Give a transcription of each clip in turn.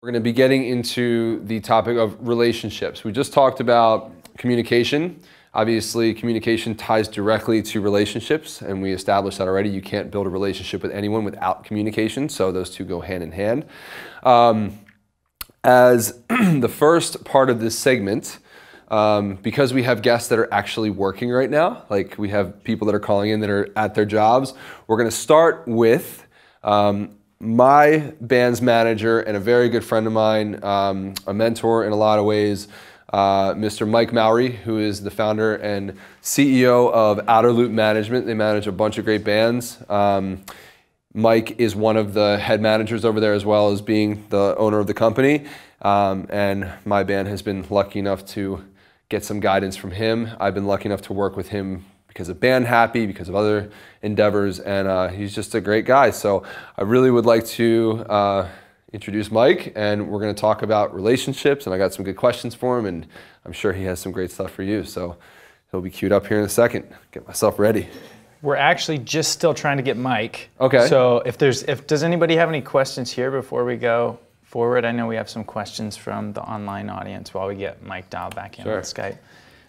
We're going to be getting into the topic of relationships. We just talked about communication. Obviously, communication ties directly to relationships, and we established that already. You can't build a relationship with anyone without communication, so those two go hand in hand. As the first part of this segment, because we have guests that are actually working right now, like we have people that are calling in that are at their jobs, we're going to start with my band's manager and a very good friend of mine, a mentor in a lot of ways, Mr. Mike Mowery, who is the founder and CEO of Outerloop Management. They manage a bunch of great bands. Mike is one of the head managers over there as well as being the owner of the company. And my band has been lucky enough to get some guidance from him. I've been lucky enough to work with him because of Band Happy, because of other endeavors, and he's just a great guy. So I really would like to introduce Mike, and we're going to talk about relationships, and I got some good questions for him, and I'm sure he has some great stuff for you. So he'll be queued up here in a second. Get myself ready. We're actually just still trying to get Mike. Okay. So does anybody have any questions here before we go forward? I know we have some questions from the online audience while we get Mike dialed back in on Skype.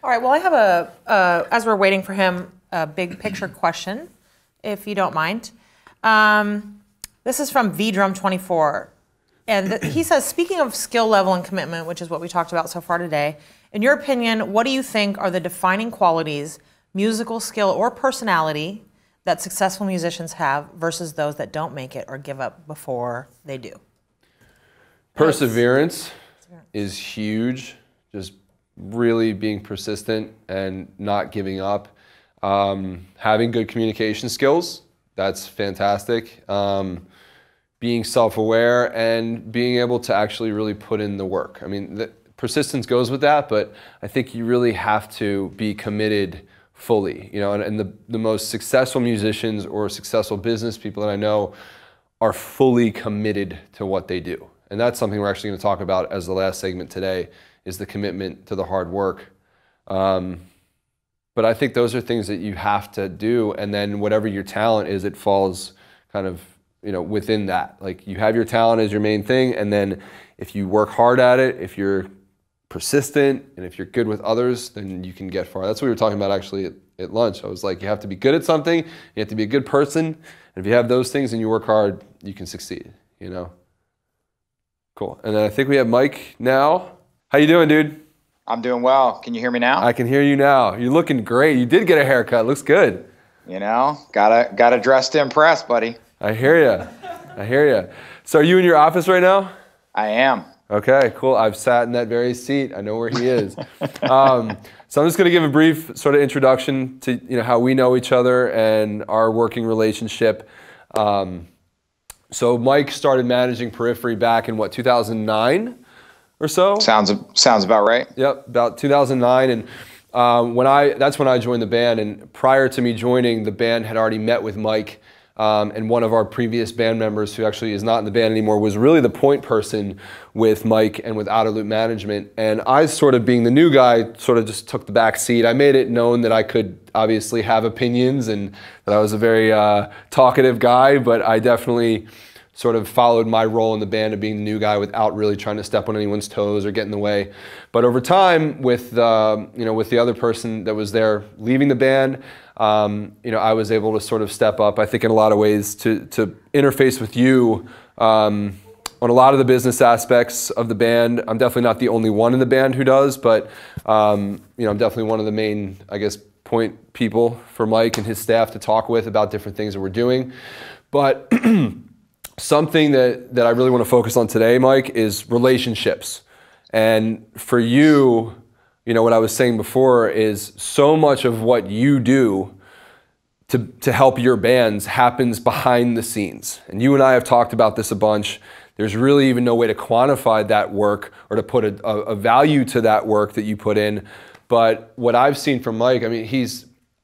All right, well, I have as we're waiting for him, a big picture question, if you don't mind. This is from VDrum24. And he says, speaking of skill level and commitment, which is what we talked about so far today, in your opinion, what do you think are the defining qualities, musical skill or personality, that successful musicians have versus those that don't make it or give up before they do? Perseverance is huge. Just really being persistent and not giving up. Having good communication skills, that's fantastic. Being self-aware and being able to actually really put in the work. I mean, the persistence goes with that, but I think you really have to be committed fully. You know, and the most successful musicians or successful business people that I know are fully committed to what they do. And that's something we're actually going to talk about as the last segment today, is the commitment to the hard work. But I think those are things that you have to do, and then whatever your talent is, it falls kind of, you know, within that. Like, you have your talent as your main thing, and then if you work hard at it, if you're persistent, and if you're good with others, then you can get far. That's what we were talking about actually at lunch. I was like, you have to be good at something, you have to be a good person, and if you have those things and you work hard, you can succeed, you know? Cool. And then I think we have Mike now. How you doing, dude? I'm doing well. Can you hear me now? I can hear you now. You're looking great. You did get a haircut. Looks good. You know, gotta dress to impress, buddy. I hear you. I hear you. So are you in your office right now? I am. Okay, cool. I've sat in that very seat. I know where he is. So I'm just going to give a brief sort of introduction to, you know, how we know each other and our working relationship. So Mike started managing Periphery back in what, 2009 or so? Sounds about right. Yep, about 2009, and that's when I joined the band. And prior to me joining, the band had already met with Mike, and one of our previous band members, who actually is not in the band anymore, was really the point person with Mike and with Outerloop Management. And I, sort of being the new guy, sort of just took the back seat. I made it known that I could obviously have opinions and that I was a very talkative guy, but I definitely sort of followed my role in the band of being the new guy without really trying to step on anyone's toes or get in the way. But over time, with with the other person that was there leaving the band, I was able to sort of step up, I think, in a lot of ways to interface with you on a lot of the business aspects of the band. I'm definitely not the only one in the band who does, but I'm definitely one of the main, I guess, point people for Mike and his staff to talk with about different things that we're doing. But something that I really want to focus on today, Mike, is relationships. And for you, what I was saying before is so much of what you do to help your bands happens behind the scenes. And you and I have talked about this a bunch. There's really even no way to quantify that work or to put a value to that work that you put in. But what I've seen from Mike, I mean,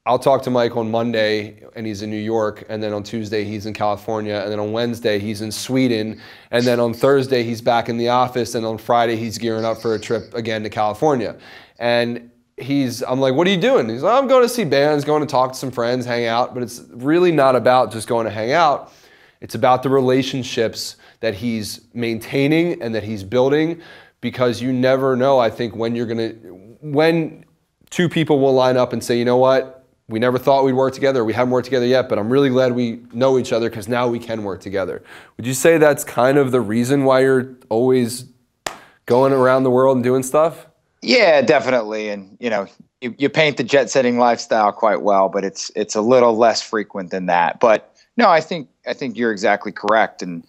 I'll talk to Mike on Monday and he's in New York, and then on Tuesday he's in California, and then on Wednesday he's in Sweden, and then on Thursday he's back in the office, and on Friday he's gearing up for a trip again to California. And I'm like, what are you doing? He's like, I'm going to see bands, going to talk to some friends, hang out. But it's really not about just going to hang out. It's about the relationships that he's maintaining and that he's building, because you never know, I think, when two people will line up and say, you know what, we never thought we'd work together, we haven't worked together yet, but I'm really glad we know each other because now we can work together. Would you say that's kind of the reason why you're always going around the world and doing stuff? Yeah, definitely. And, you paint the jet setting lifestyle quite well, but it's a little less frequent than that. But no, I think you're exactly correct. And,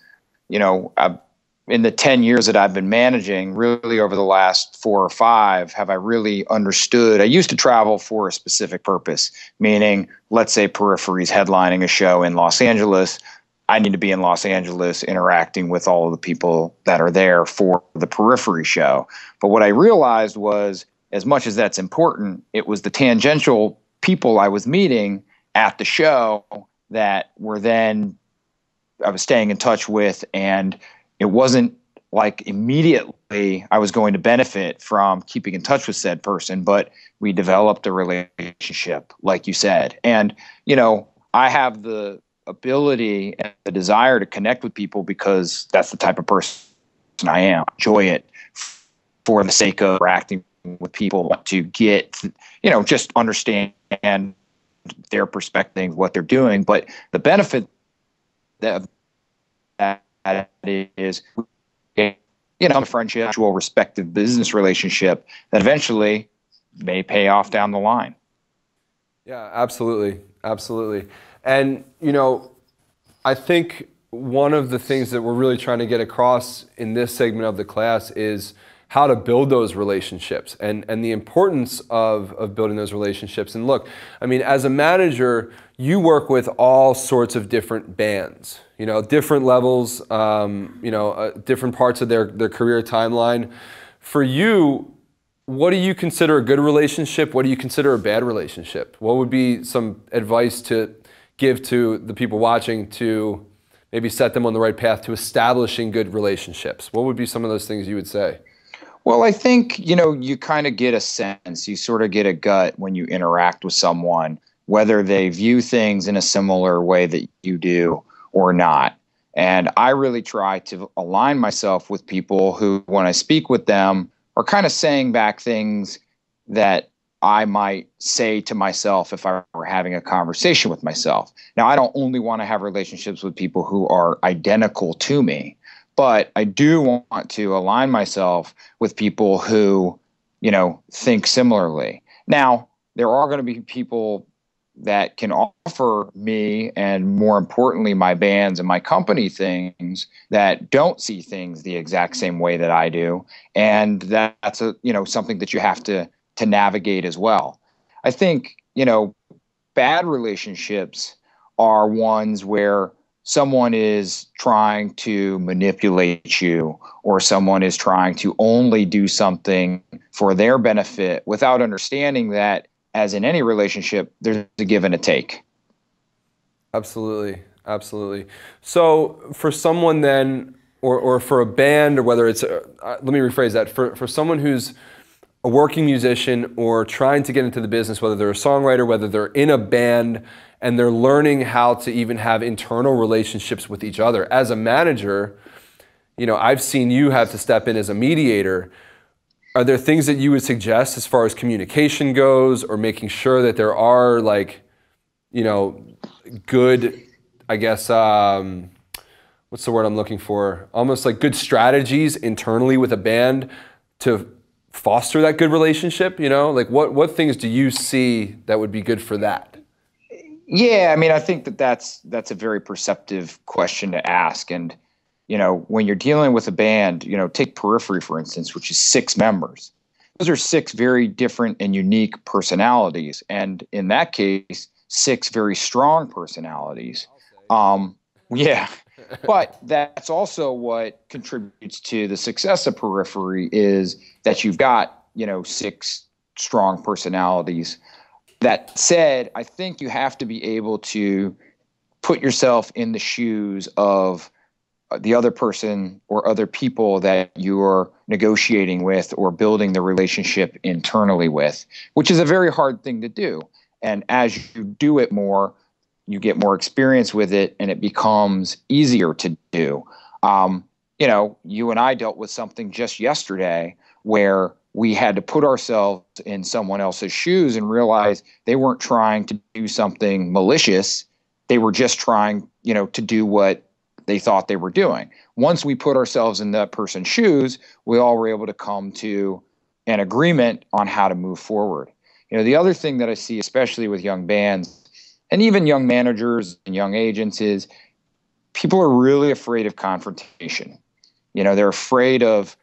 in the 10 years that I've been managing, really over the last 4 or 5, have I really understood. I used to travel for a specific purpose, meaning, let's say Periphery's headlining a show in Los Angeles. I need to be in Los Angeles interacting with all of the people that are there for the Periphery show. But what I realized was, as much as that's important, it was the tangential people I was meeting at the show that were then I was staying in touch with, and it wasn't like immediately I was going to benefit from keeping in touch with said person, but we developed a relationship, like you said. And, I have the ability and the desire to connect with people because that's the type of person I am. I enjoy it for the sake of interacting with people, to get, just understand their perspective, what they're doing. But the benefit of that is, a friendship, actual respective business relationship that eventually may pay off down the line. Yeah, absolutely. Absolutely. And, I think one of the things that we're really trying to get across in this segment of the class is how to build those relationships and the importance of building those relationships. And look, as a manager, you work with all sorts of different bands, different levels, different parts of their career timeline. For you, what do you consider a good relationship? What do you consider a bad relationship? What would be some advice to give to the people watching to maybe set them on the right path to establishing good relationships? What would be some of those things you would say? Well, I think, you kind of get a sense, you sort of get a gut when you interact with someone, whether they view things in a similar way that you do or not. And I really try to align myself with people who, when I speak with them, are kind of saying back things that I might say to myself if I were having a conversation with myself. Now, I don't only want to have relationships with people who are identical to me, but I do want to align myself with people who, think similarly. Now, there are going to be people that can offer me, and more importantly, my bands and my company, things that don't see things the exact same way that I do. And that's something that you have to navigate as well. I think, bad relationships are ones where someone is trying to manipulate you, or someone is trying to only do something for their benefit without understanding that, as in any relationship, there's a give and a take. Absolutely. Absolutely. So for someone then, or for a band, or whether it's, let me rephrase that, for someone who's a working musician or trying to get into the business, whether they're a songwriter, whether they're in a band, and they're learning how to even have internal relationships with each other. As a manager, I've seen you have to step in as a mediator. Are there things that you would suggest as far as communication goes, or making sure that there are good, I guess, what's the word I'm looking for? Almost like good strategies internally with a band to foster that good relationship? What things do you see that would be good for that? Yeah, I think that's a very perceptive question to ask. And, when you're dealing with a band, take Periphery, for instance, which is 6 members. Those are 6 very different and unique personalities. And in that case, 6 very strong personalities. Yeah. But that's also what contributes to the success of Periphery, is that you've got, 6 strong personalities. That said, I think you have to be able to put yourself in the shoes of the other person or other people that you're negotiating with or building the relationship internally with, which is a very hard thing to do. And as you do it more, you get more experience with it, and it becomes easier to do. You know, you and I dealt with something just yesterday where we had to put ourselves in someone else's shoes and realize they weren't trying to do something malicious. They were just trying, you know, to do what they thought they were doing. Once we put ourselves in that person's shoes, we all were able to come to an agreement on how to move forward. You know, the other thing that I see, especially with young bands and even young managers and young agents, is people are really afraid of confrontation. You know, they're afraid of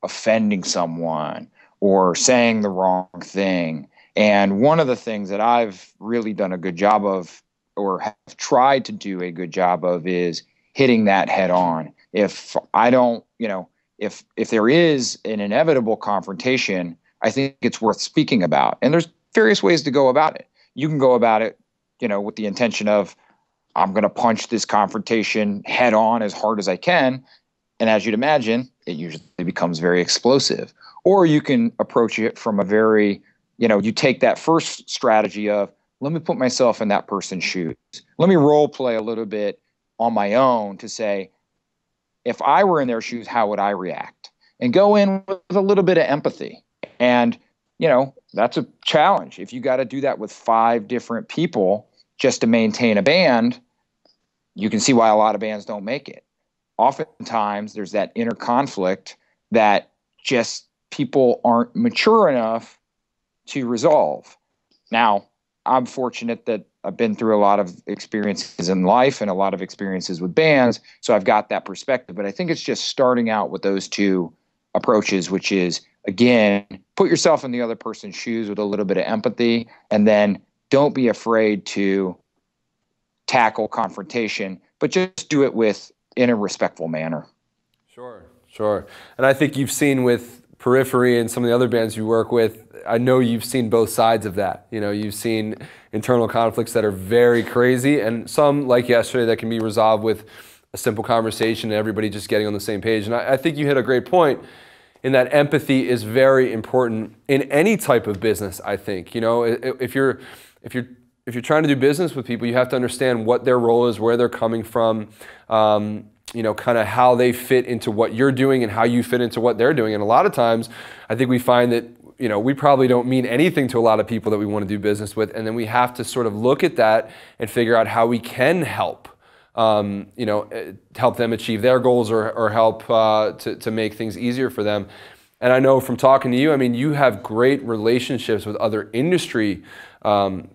offending someone or saying the wrong thing. And one of the things that I've really done a good job of, or have tried to do a good job of, is hitting that head on. If I don't, you know, if there is an inevitable confrontation, I think it's worth speaking about. And there's various ways to go about it. You can go about it, you know, with the intention of, I'm going to punch this confrontation head on as hard as I can. And as you'd imagine, it usually becomes very explosive. Or you can approach it from a very, you know, you take that first strategy of, let me put myself in that person's shoes. Let me role play a little bit on my own to say, if I were in their shoes, how would I react? And go in with a little bit of empathy. And, you know, that's a challenge. If you got to do that with 5 different people just to maintain a band, you can see why a lot of bands don't make it. Oftentimes, there's that inner conflict that just people aren't mature enough to resolve. Now, I'm fortunate that I've been through a lot of experiences in life and a lot of experiences with bands, so I've got that perspective. But I think it's just starting out with those 2 approaches, which is, again, put yourself in the other person's shoes with a little bit of empathy, and then don't be afraid to tackle confrontation, but just do it in a respectful manner. Sure. And I think you've seen with Periphery and some of the other bands you work with, I know you've seen both sides of that. You know, you've seen internal conflicts that are very crazy, and some, like yesterday, that can be resolved with a simple conversation and everybody just getting on the same page. And I think you hit a great point in that empathy is very important in any type of business, I think. You know, if you're trying to do business with people, you have to understand what their role is, where they're coming from, you know, kind of how they fit into what you're doing and how you fit into what they're doing. And a lot of times, I think we find that, you know, we probably don't mean anything to a lot of people that we want to do business with. And then we have to sort of look at that and figure out how we can help, you know, help them achieve their goals or help to make things easier for them. And I know from talking to you, I mean, you have great relationships with other industry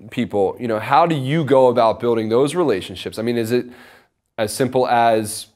people. You know, how do you go about building those relationships? I mean, is it as simple as,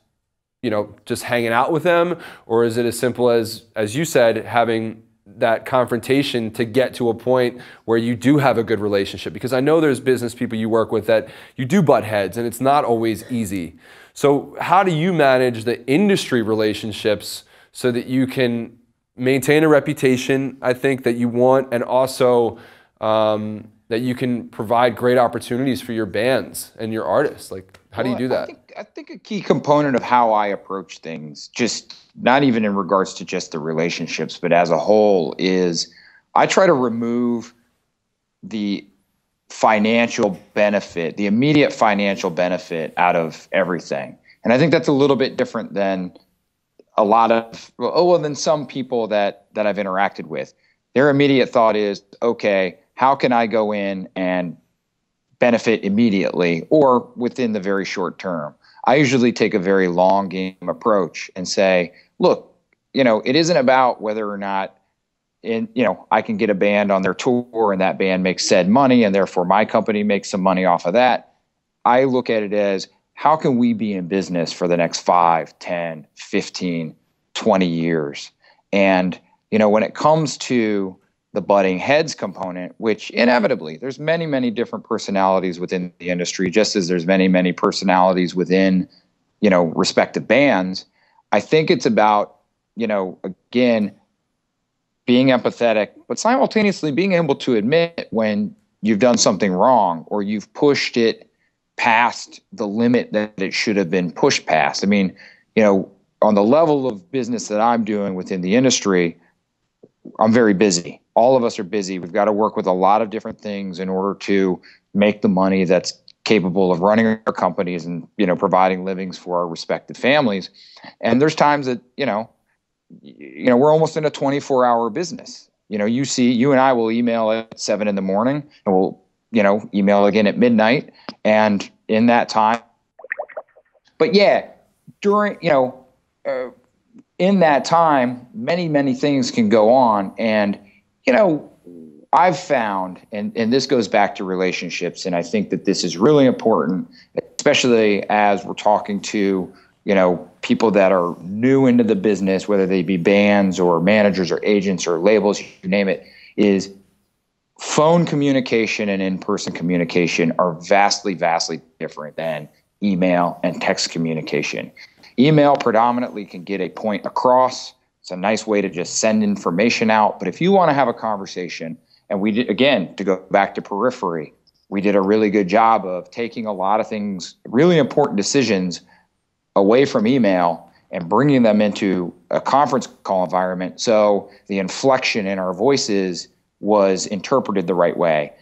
you know, just hanging out with them, or is it as simple as you said, having that confrontation to get to a point where you do have a good relationship? Because I know there's business people you work with that you do butt heads, and it's not always easy. So how do you manage the industry relationships so that you can maintain a reputation, I think, that you want, and also that you can provide great opportunities for your bands and your artists? Like, how do you do that? I think a key component of how I approach things, just not even in regards to just the relationships, but as a whole, is I try to remove the financial benefit, the immediate financial benefit out of everything. And I think that's a little bit different than a lot of, than some people that I've interacted with. Their immediate thought is, okay, how can I go in and benefit immediately or within the very short term? I usually take a very long game approach and say, look, you know, it isn't about whether or not I can get a band on their tour and that band makes said money and therefore my company makes some money off of that. I look at it as, how can we be in business for the next 5, 10, 15, 20 years? And, you know, when it comes to the butting heads component, which inevitably there's many, many different personalities within the industry, just as there's many, many personalities within, you know, respective bands. I think it's about, you know, again, being empathetic, but simultaneously being able to admit when you've done something wrong or you've pushed it past the limit that it should have been pushed past. I mean, you know, on the level of business that I'm doing within the industry, I'm very busy. All of us are busy. We've got to work with a lot of different things in order to make the money that's capable of running our companies and, providing livings for our respective families. And there's times that, we're almost in a 24-hour business. You and I will email at 7 a.m. and we'll, email again at midnight. And in that time, but yeah, during, in that time, many things can go on. And, I've found, and this goes back to relationships, and I think that this is really important, especially as we're talking to, people that are new into the business, whether they be bands or managers or agents or labels, you name it, is phone communication and in-person communication are vastly different than email and text communication. Email predominantly can get a point across. It's a nice way to just send information out. But if you want to have a conversation, and we did, again, to go back to Periphery, we did a really good job of taking a lot of things, really important decisions, away from email and bringing them into a conference call environment. So the inflection in our voices was interpreted the right way.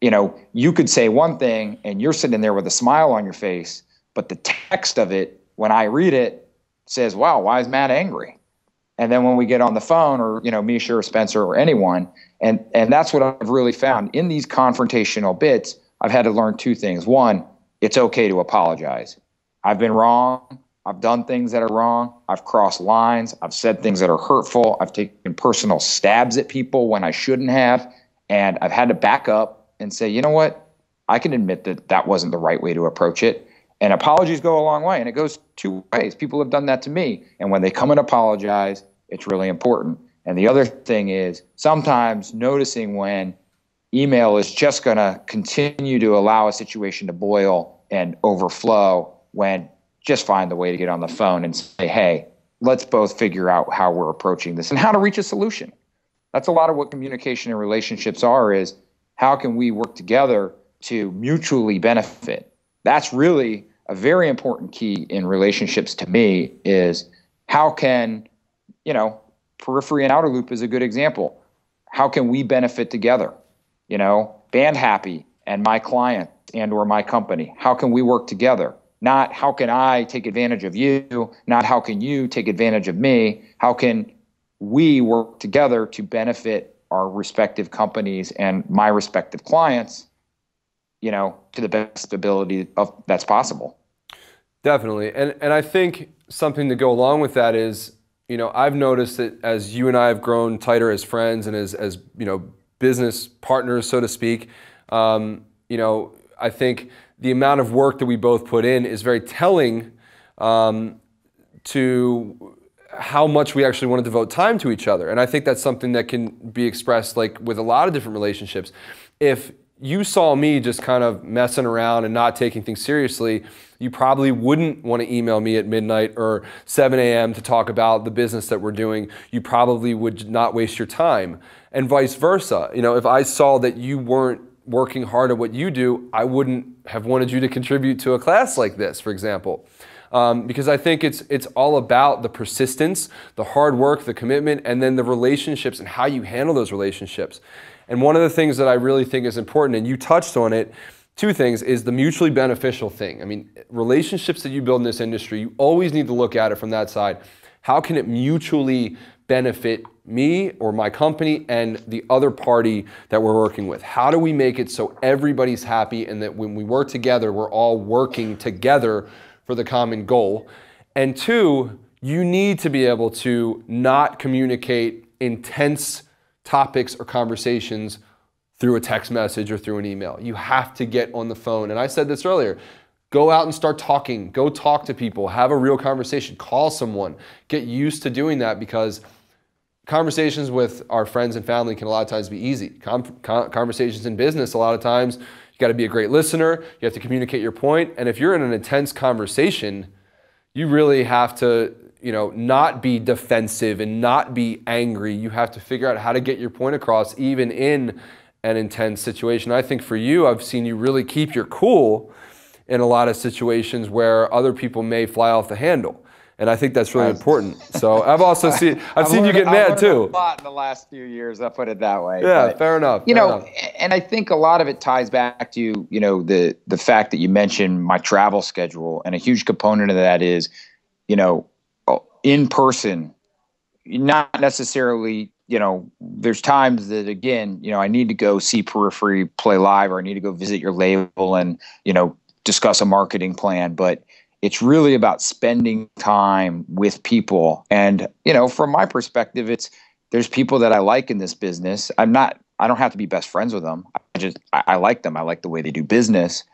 You could say one thing and you're sitting there with a smile on your face, but the text of it, when I read it, says, wow, why is Matt angry? And then when we get on the phone, or, Misha or Spencer or anyone, and that's what I've really found in these confrontational bits, I've had to learn two things. One, it's okay to apologize. I've been wrong. I've done things that are wrong. I've crossed lines. I've said things that are hurtful. I've taken personal stabs at people when I shouldn't have. And I've had to back up and say, you know what? I can admit that that wasn't the right way to approach it. And apologies go a long way. And it goes two ways. People have done that to me. And when they come and apologize, it's really important. And the other thing is sometimes noticing when email is just going to continue to allow a situation to boil and overflow, when just find the way to get on the phone and say, hey, let's both figure out how we're approaching this and how to reach a solution. That's a lot of what communication and relationships are, is how can we work together to mutually benefit? That's really a very important key in relationships to me, is how can, Periphery and Outerloop is a good example. How can we benefit together? Band Happy and my client and or my company, how can we work together? Not how can I take advantage of you, not how can you take advantage of me. How can we work together to benefit our respective companies and my respective clients, to the best ability that's possible. Definitely. And I think something to go along with that is, I've noticed that as you and I have grown tighter as friends and as business partners, so to speak, I think the amount of work that we both put in is very telling to how much we actually want to devote time to each other. And I think that's something that can be expressed like with a lot of different relationships. If you saw me just kind of messing around and not taking things seriously, you probably wouldn't want to email me at midnight or 7 a.m. to talk about the business that we're doing. You probably would not waste your time, and vice versa. If I saw that you weren't working hard at what you do, I wouldn't have wanted you to contribute to a class like this, for example. Because I think it's all about the persistence, the hard work, the commitment, and then the relationships and how you handle those relationships. And one of the things that I really think is important, and you touched on it, two things, is the mutually beneficial thing. I mean, relationships that you build in this industry, you always need to look at it from that side. How can it mutually benefit me or my company and the other party that we're working with? How do we make it so everybody's happy and that when we work together, we're all working together for the common goal? And two, you need to be able to not communicate intense topics or conversations through a text message or through an email. You have to get on the phone. And I said this earlier, go out and start talking. Go talk to people. Have a real conversation. Call someone. Get used to doing that, because conversations with our friends and family can a lot of times be easy. Conversations in business, a lot of times, you got to be a great listener. You have to communicate your point. And if you're in an intense conversation, you really have to, not be defensive and not be angry. You have to figure out how to get your point across, even in an intense situation. I think for you, I've seen you really keep your cool in a lot of situations where other people may fly off the handle. And I think that's really important. So I've seen you get mad too. A lot in the last few years, I'll put it that way. Yeah, but, fair enough. And I think a lot of it ties back to, the fact that you mentioned my travel schedule. And a huge component of that is, in person, not necessarily, there's times that, again, I need to go see Periphery play live, or I need to go visit your label and, discuss a marketing plan. But it's really about spending time with people. And, from my perspective, there's people that I like in this business. I don't have to be best friends with them. I like them. I like the way they do business.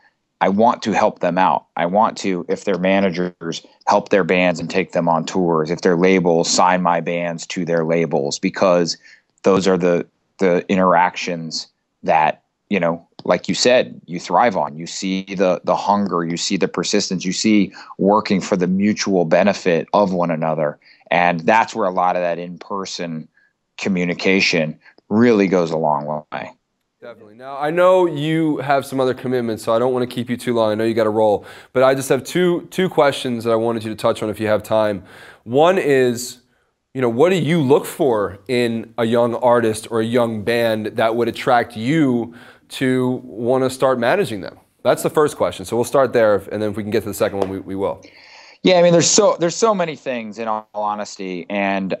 I want to help them out. I want to, if they're managers, help their bands and take them on tours. If they're labels, sign my bands to their labels, because those are the interactions that, like you said, you thrive on. You see the hunger, you see the persistence, you see working for the mutual benefit of one another. And that's where a lot of that in-person communication really goes a long way. Definitely. Now, I know you have some other commitments, so I don't want to keep you too long. I know you got to roll, but I just have two questions that I wanted you to touch on if you have time. One is, what do you look for in a young artist or a young band that would attract you to want to start managing them? That's the first question. So we'll start there, and then if we can get to the second one, we will. Yeah, I mean, there's so many things, in all honesty, and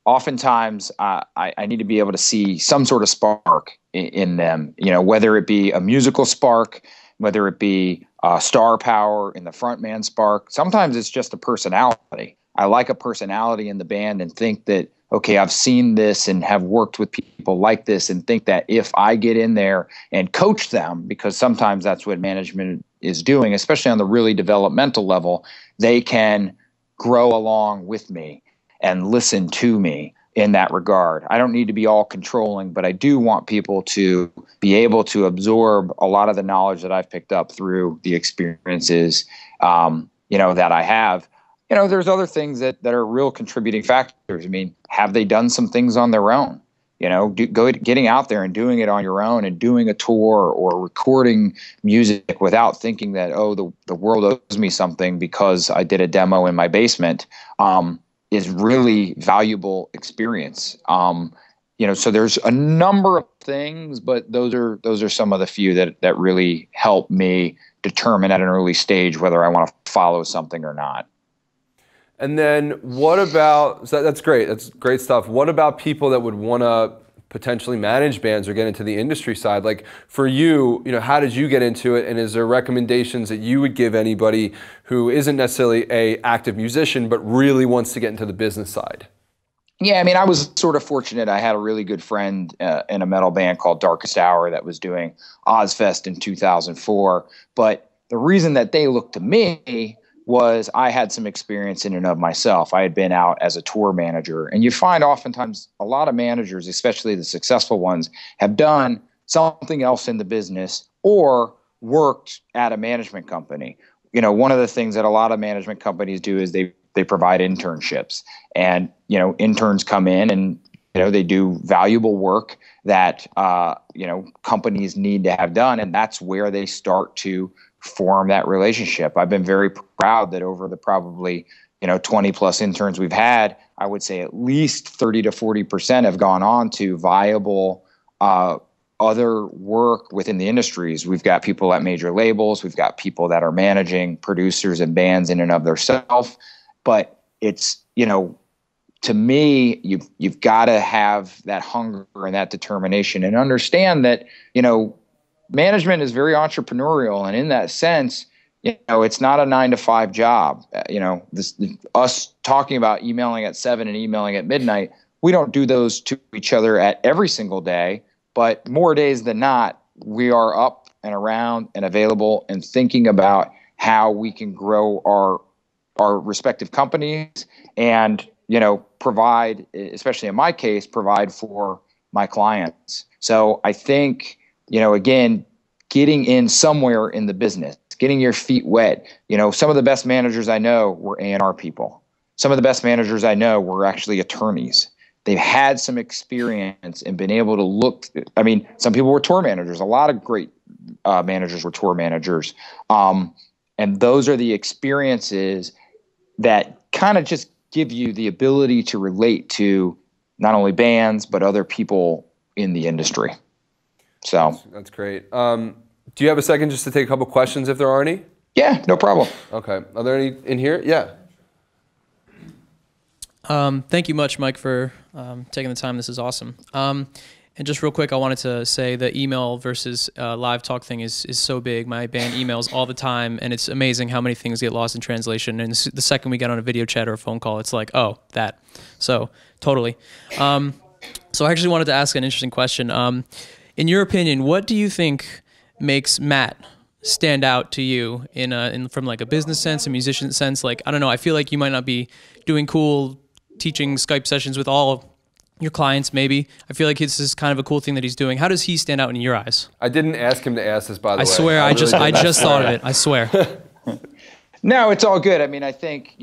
oftentimes I need to be able to see some sort of spark in them, whether it be a musical spark, whether it be star power in the frontman spark. Sometimes it's just a personality. I like a personality in the band and think that, okay, I've seen this and have worked with people like this, and think that if I get in there and coach them, because sometimes that's what management is doing, especially on the really developmental level, they can grow along with me and listen to me in that regard. I don't need to be all controlling, but I do want people to be able to absorb a lot of the knowledge that I've picked up through the experiences, that I have. There's other things that are real contributing factors. I mean, have they done some things on their own? Getting out there and doing it on your own, and doing a tour or recording music without thinking that, the world owes me something because I did a demo in my basement, is really valuable experience. So there's a number of things, but those are some of the few that really help me determine at an early stage whether I want to follow something or not. And then what about, so that's great. That's great stuff. What about people that would want to potentially manage bands or get into the industry side? Like for you, how did you get into it? And is there recommendations that you would give anybody who isn't necessarily an active musician, but really wants to get into the business side? Yeah, I mean, I was sort of fortunate. I had a really good friend in a metal band called Darkest Hour that was doing Ozfest in 2004. But the reason that they looked to me was I had some experience in and of myself. I had been out as a tour manager. And you find oftentimes a lot of managers, especially the successful ones, have done something else in the business or worked at a management company. One of the things that a lot of management companies do is they provide internships. And, interns come in and, they do valuable work that, companies need to have done. And that's where they start to form that relationship. I've been very proud that over the probably 20 plus interns we've had, I would say at least 30 to 40% have gone on to viable other work within the industries. We've got people at major labels, we've got people that are managing producers and bands in and of themselves. But it's, to me, you've got to have that hunger and that determination, and understand that, management is very entrepreneurial, and in that sense, it's not a 9-to-5 job. Us talking about emailing at 7 and emailing at midnight, we don't do those to each other at every single day, but more days than not, we are up and around and available and thinking about how we can grow our respective companies and, provide, especially in my case, provide for my clients. So I think, again, getting in somewhere in the business, getting your feet wet. Some of the best managers I know were A&R people. Some of the best managers I know were actually attorneys. They've had some experience and been able to look. I mean, some people were tour managers. A lot of great managers were tour managers. And those are the experiences that kind of just give you the ability to relate to not only bands, but other people in the industry. So that's great. Do you have a second just to take a couple questions if there are any? Yeah, no problem. Okay. Are there any in here? Yeah. Thank you much, Mike, for taking the time. This is awesome. And just real quick, I wanted to say the email versus live talk thing is so big. My band emails all the time, and it's amazing how many things get lost in translation. And the second we get on a video chat or a phone call, it's like, oh, that. So totally. So I actually wanted to ask an interesting question. In your opinion, what do you think makes Matt stand out to you from like a business sense, a musician sense? Like, I don't know, I feel like you might not be doing cool teaching Skype sessions with all your clients, maybe. I feel like this is kind of a cool thing that he's doing. How does he stand out in your eyes? I didn't ask him to ask this, by the way. I swear, I just thought of it. I swear. No, it's all good. I mean, I think,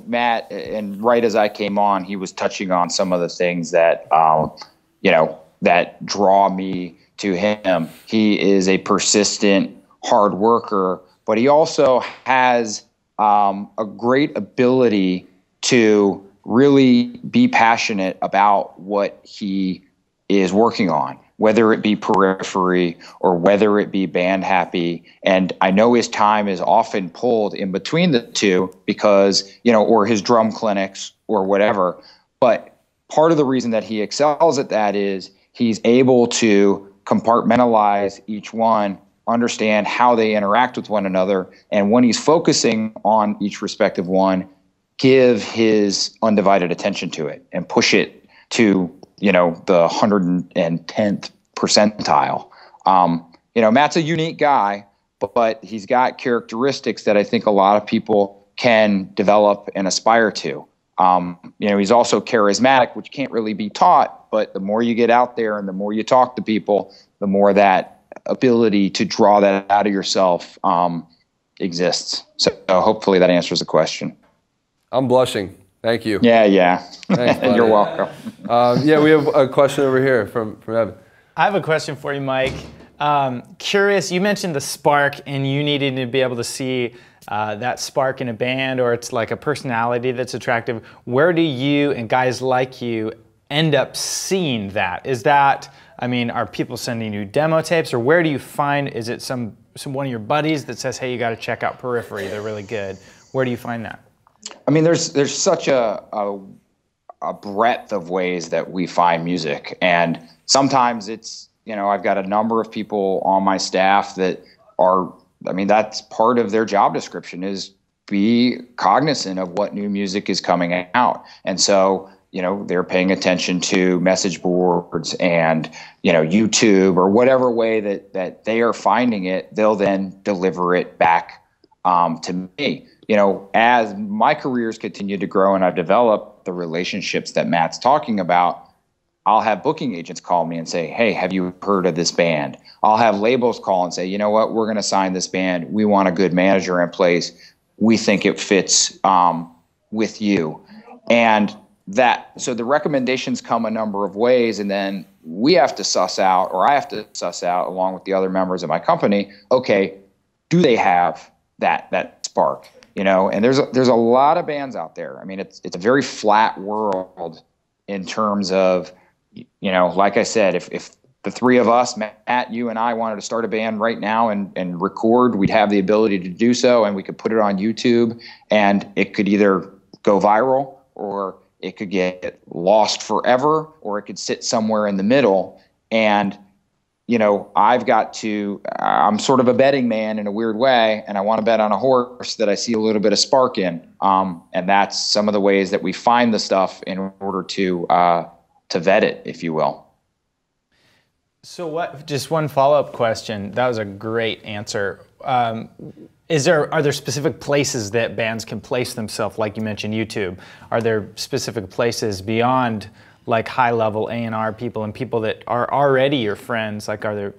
Matt, and right as I came on, he was touching on some of the things that, that draw me to him. He is a persistent, hard worker, but he also has a great ability to really be passionate about what he is working on, whether it be Periphery or whether it be Band Happy. And I know his time is often pulled in between the two because, or his drum clinics or whatever. But part of the reason that he excels at that is he's able to compartmentalize each one, understand how they interact with one another. And when he's focusing on each respective one, give his undivided attention to it and push it to, the 110th percentile. Matt's a unique guy, but he's got characteristics that I think a lot of people can develop and aspire to. He's also charismatic, which can't really be taught, but the more you get out there and the more you talk to people, the more that ability to draw that out of yourself exists. So hopefully that answers the question. I'm blushing. Thank you. Yeah. Thanks, buddy. You're welcome. We have a question over here from Evan. I have a question for you, Mike. Curious, you mentioned the spark and you needing to be able to see that spark in a band, or it's like a personality that's attractive. Where do you and guys like you end up seeing that? Is that, are people sending you demo tapes, or where do you find, is it some one of your buddies that says, hey, you got to check out Periphery, they're really good? Where do you find that? There's such a breadth of ways that we find music, and sometimes it's, I've got a number of people on my staff that are, that's part of their job description is be cognizant of what new music is coming out. And so, they're paying attention to message boards and, YouTube or whatever way that they are finding it, they'll then deliver it back to me. As my careers continue to grow and I've developed the relationships that Matt's talking about, I'll have booking agents call me and say, hey, have you heard of this band? I'll have labels call and say, you know what, we're going to sign this band. We want a good manager in place. We think it fits with you. And so the recommendations come a number of ways, and then we have to suss out, or I have to suss out along with the other members of my company, okay, do they have that spark? And there's a lot of bands out there. It's a very flat world in terms of, like I said, if the three of us, Matt, you and I, wanted to start a band right now and record, we'd have the ability to do so, and we could put it on YouTube, and it could either go viral, or it could get lost forever, or it could sit somewhere in the middle. And I'm sort of a betting man in a weird way, and I want to bet on a horse that I see a little bit of spark in. And that's some of the ways that we find the stuff in order to vet it, if you will. So just one follow-up question. That was a great answer. Are there specific places that bands can place themselves? Like you mentioned YouTube. Are there specific places beyond like high-level A&R people and people that are already your friends? Like, are there?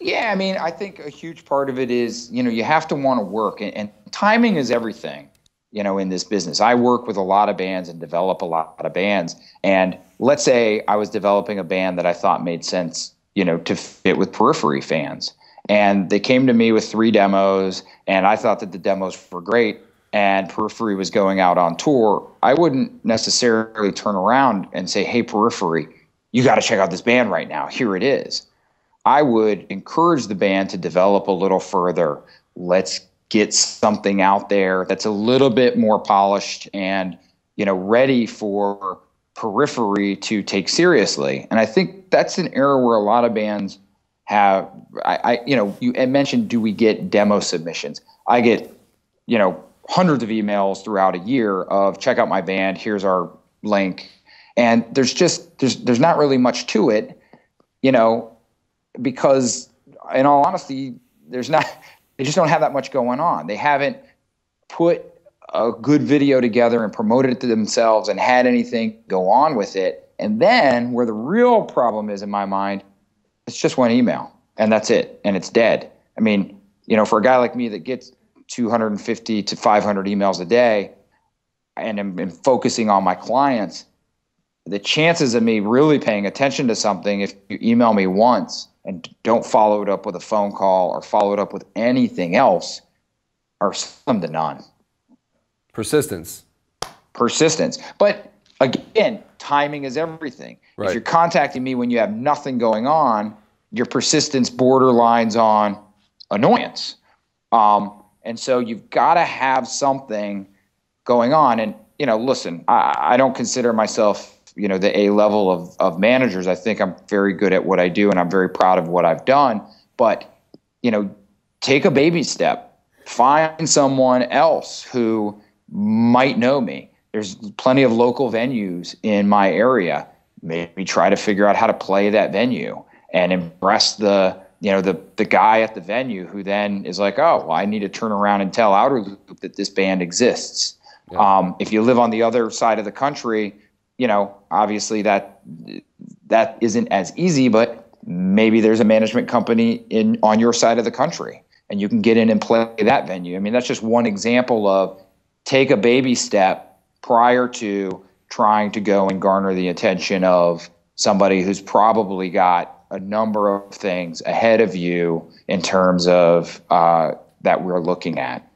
Yeah, I think a huge part of it is, you have to want to work, and timing is everything, in this business. I work with a lot of bands and develop a lot of bands. And let's say I was developing a band that I thought made sense, to fit with Periphery fans. And they came to me with 3 demos, and I thought that the demos were great. and Periphery was going out on tour, I wouldn't necessarily turn around and say, hey, Periphery, you got to check out this band right now. Here it is. I would encourage the band to develop a little further. Let's get something out there that's a little bit more polished and, ready for Periphery to take seriously. And I think that's an area where a lot of bands have, you mentioned, do we get demo submissions? I get, hundreds of emails throughout a year of check out my band, here's our link. And there's not really much to it, because in all honesty, they just don't have that much going on. They haven't put a good video together and promoted it to themselves and had anything go on with it. And then where the real problem is in my mind, it's just one email and that's it. And it's dead. I mean, for a guy like me that gets 250 to 500 emails a day and I'm focusing on my clients, the chances of me really paying attention to something, if you email me once and don't follow it up with a phone call or follow it up with anything else, are slim to none. Persistence. But again, timing is everything. Right. If you're contacting me when you have nothing going on, your persistence borderlines on annoyance. And so you've got to have something going on. And, listen, I don't consider myself, the A level of managers. I think I'm very good at what I do and I'm very proud of what I've done. But, take a baby step. Find someone else who might know me. There's plenty of local venues in my area. Maybe try to figure out how to play that venue and impress the guy at the venue who then is like, oh, well, I need to turn around and tell Outerloop that this band exists. Yeah. If you live on the other side of the country, obviously that isn't as easy, but maybe there's a management company on your side of the country and you can get in and play that venue. I mean, that's just one example of take a baby step prior to trying to go and garner the attention of somebody who's probably got a number of things ahead of you in terms of that we're looking at.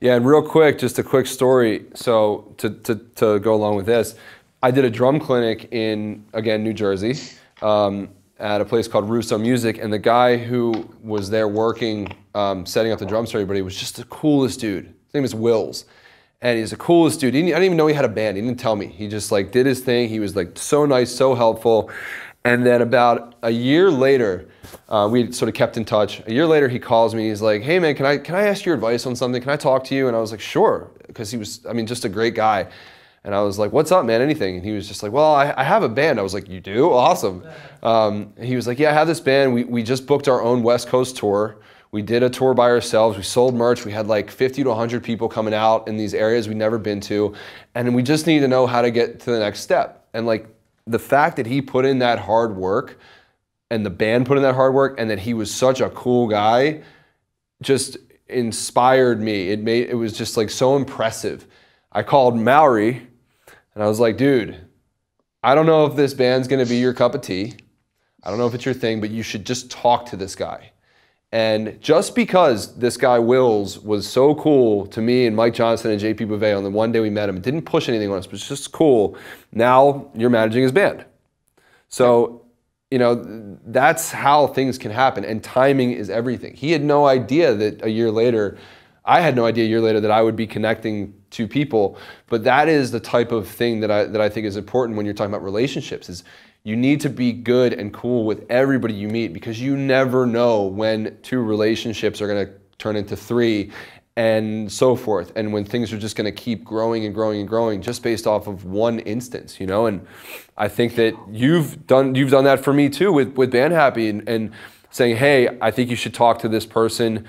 Yeah, and real quick, just a quick story. So to go along with this, I did a drum clinic in, again, New Jersey, at a place called Russo Music, and the guy who was there working, setting up the drums for everybody was just the coolest dude. His name is Wills. And he's the coolest dude. I didn't even know he had a band. He didn't tell me. He just did his thing. He was so nice, so helpful. And then about a year later, we sort of kept in touch. A year later, he calls me. He's like, hey man, can I ask your advice on something? Can I talk to you? And I was like, sure. Because he was, just a great guy. And I was like, what's up, man? Anything? And he was just like, well, I have a band. I was like, you do? Awesome. He was like, yeah, I have this band. We just booked our own West Coast tour. We did a tour by ourselves. We sold merch. We had 50 to 100 people coming out in these areas we'd never been to. And we just need to know how to get to the next step. And the fact that he put in that hard work and the band put in that hard work and that he was such a cool guy just inspired me. It was just so impressive. I called Mowery and I was like, dude, I don't know if this band's gonna be your cup of tea. I don't know if it's your thing, but you should just talk to this guy. And just because this guy Wills was so cool to me and Mike Johnson and JP Bouvet on the one day we met him, it didn't push anything on us, but it's just cool. Now you're managing his band. So, that's how things can happen, and timing is everything. He had no idea that I had no idea a year later that I would be connecting to people, but that is the type of thing that I think is important when you're talking about relationships, is you need to be good and cool with everybody you meet, because you never know when 2 relationships are going to turn into 3 and so forth, and when things are just going to keep growing and growing and growing just based off of one instance, and I think that you've done that for me too with Band Happy and saying, hey, I think you should talk to this person,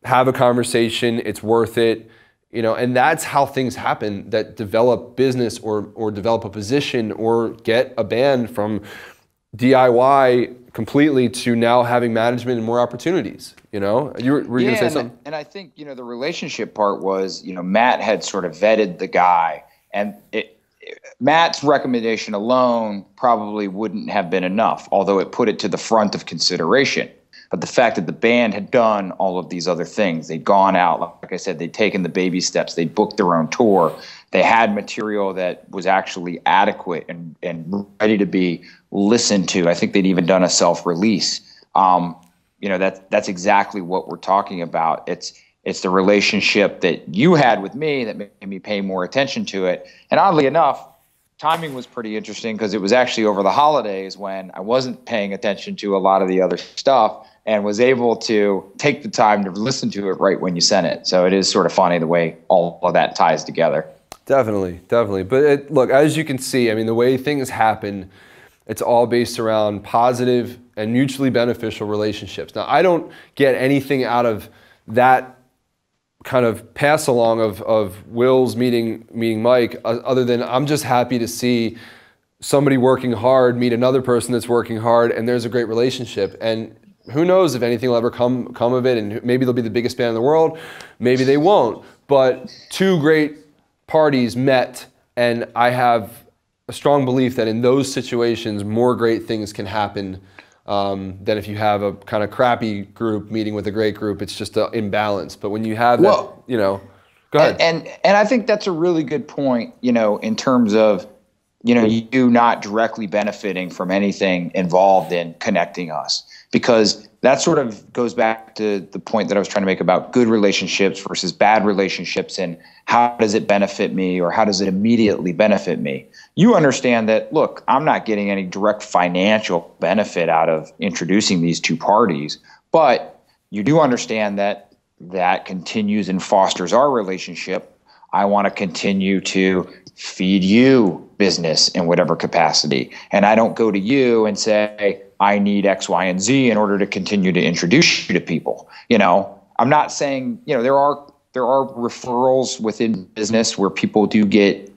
have a conversation, it's worth it. And that's how things happen that develop business or develop a position or get a band from DIY completely to now having management and more opportunities. Were you going to say something? And I think, the relationship part was, Matt had sort of vetted the guy, and Matt's recommendation alone probably wouldn't have been enough, although it put it to the front of consideration. But the fact that the band had done all of these other things, they'd gone out, like I said, they'd taken the baby steps, they'd booked their own tour, they had material that was actually adequate and ready to be listened to. I think they'd even done a self-release. That's exactly what we're talking about. It's the relationship that you had with me that made me pay more attention to it. And oddly enough, timing was pretty interesting because it was actually over the holidays when I wasn't paying attention to a lot of the other stuff and was able to take the time to listen to it right when you sent it. So it is sort of funny the way all of that ties together. Definitely. But look, as you can see, I mean, the way things happen, it's all based around positive and mutually beneficial relationships. Now, I don't get anything out of that kind of pass along of Will's meeting Mike, other than I'm just happy to see somebody working hard meet another person that's working hard, and there's a great relationship. And who knows if anything will ever come of it, and maybe they'll be the biggest band in the world, maybe they won't. But two great parties met, and I have a strong belief that in those situations, more great things can happen than if you have a kind of crappy group meeting with a great group. It's just an imbalance. But when you have that, go ahead. And I think that's a really good point, in terms of, you not directly benefiting from anything involved in connecting us, because that sort of goes back to the point that I was trying to make about good relationships versus bad relationships, and how does it benefit me, or how does it immediately benefit me? You understand that, look, I'm not getting any direct financial benefit out of introducing these two parties, but you do understand that that continues and fosters our relationship. I want to continue to feed you business in whatever capacity. And I don't go to you and say, I need X, Y, and Z in order to continue to introduce you to people. I'm not saying, there are referrals within business where people do get,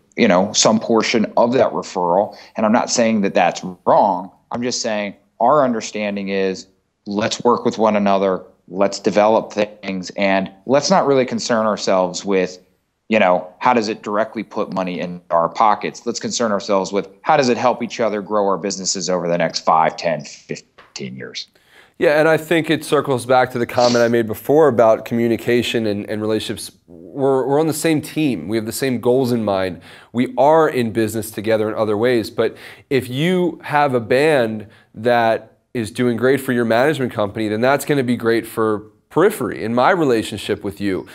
some portion of that referral. And I'm not saying that that's wrong. I'm just saying our understanding is, let's work with one another, let's develop things, and let's not really concern ourselves with, how does it directly put money in our pockets? Let's concern ourselves with, how does it help each other grow our businesses over the next 5, 10, 15 years? Yeah, and I think it circles back to the comment I made before about communication and relationships. We're on the same team. We have the same goals in mind. We are in business together in other ways. But if you have a band that is doing great for your management company, then that's going to be great for Periphery in my relationship with you.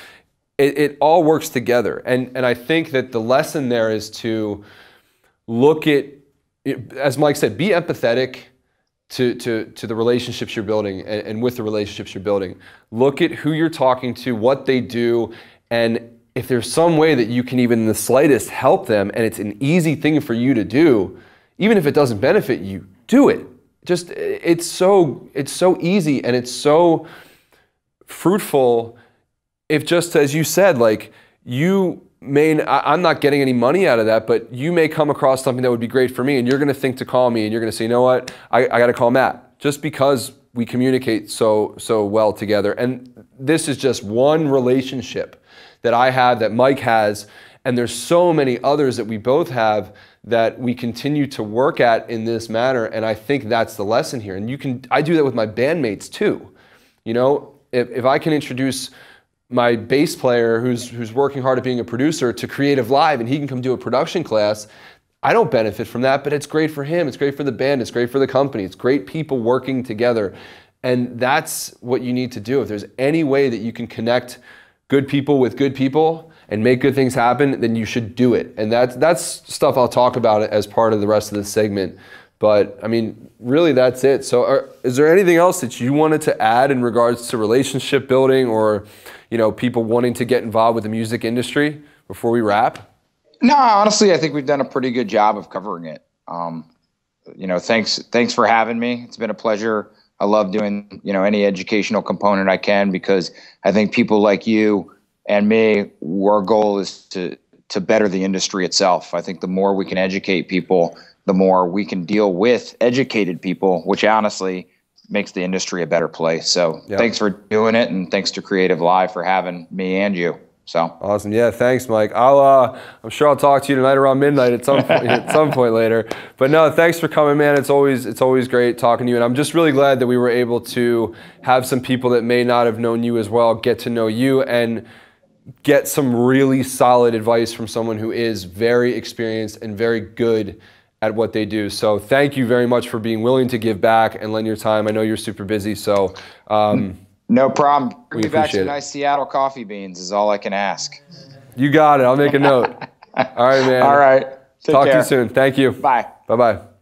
It all works together. And I think that the lesson there is to look at, as Mike said, be empathetic to the relationships you're building and with the relationships you're building. Look at who you're talking to, what they do, and if there's some way that you can even in the slightest help them, and it's an easy thing for you to do, even if it doesn't benefit you, do it. Just it's so easy, and it's so fruitful. If just as you said, like I'm not getting any money out of that, but you may come across something that would be great for me, and you're going to think to call me, and you're going to say, you know what, I got to call Matt, just because we communicate so well together. And this is just one relationship that I have, that Mike has, and there's so many others that we both have that we continue to work at in this manner. And I think that's the lesson here. And I do that with my bandmates too. If I can introduce my bass player who's working hard at being a producer to CreativeLive, and he can come do a production class, I don't benefit from that, but it's great for him, it's great for the band, it's great for the company, it's great people working together. And that's what you need to do. If there's any way that you can connect good people with good people and make good things happen, then you should do it. And that's stuff I'll talk about as part of the rest of this segment. But I mean, really that's it. So is there anything else that you wanted to add in regards to relationship building, or people wanting to get involved with the music industry before we wrap? No, honestly, I think we've done a pretty good job of covering it. Thanks for having me. It's been a pleasure. I love doing, any educational component I can, because I think people like you and me, our goal is to better the industry itself. I think the more we can educate people, the more we can deal with educated people, which honestly makes the industry a better place. So Thanks for doing it, and thanks to CreativeLive for having me and you. So awesome. Yeah, thanks, Mike. I'm sure I'll talk to you tonight around midnight at some point, at some point later. But no, thanks for coming, man. It's always great talking to you, and I'm just really glad that we were able to have some people that may not have known you as well get to know you and get some really solid advice from someone who is very experienced and very good at what they do. So thank you very much for being willing to give back and lend your time. I know you're super busy, so no problem. Bring me back appreciate some it. nice Seattle coffee beans is all I can ask. You got it. I'll make a note. All right, man. All right. Take Talk care. to you soon. Thank you. Bye. Bye-bye.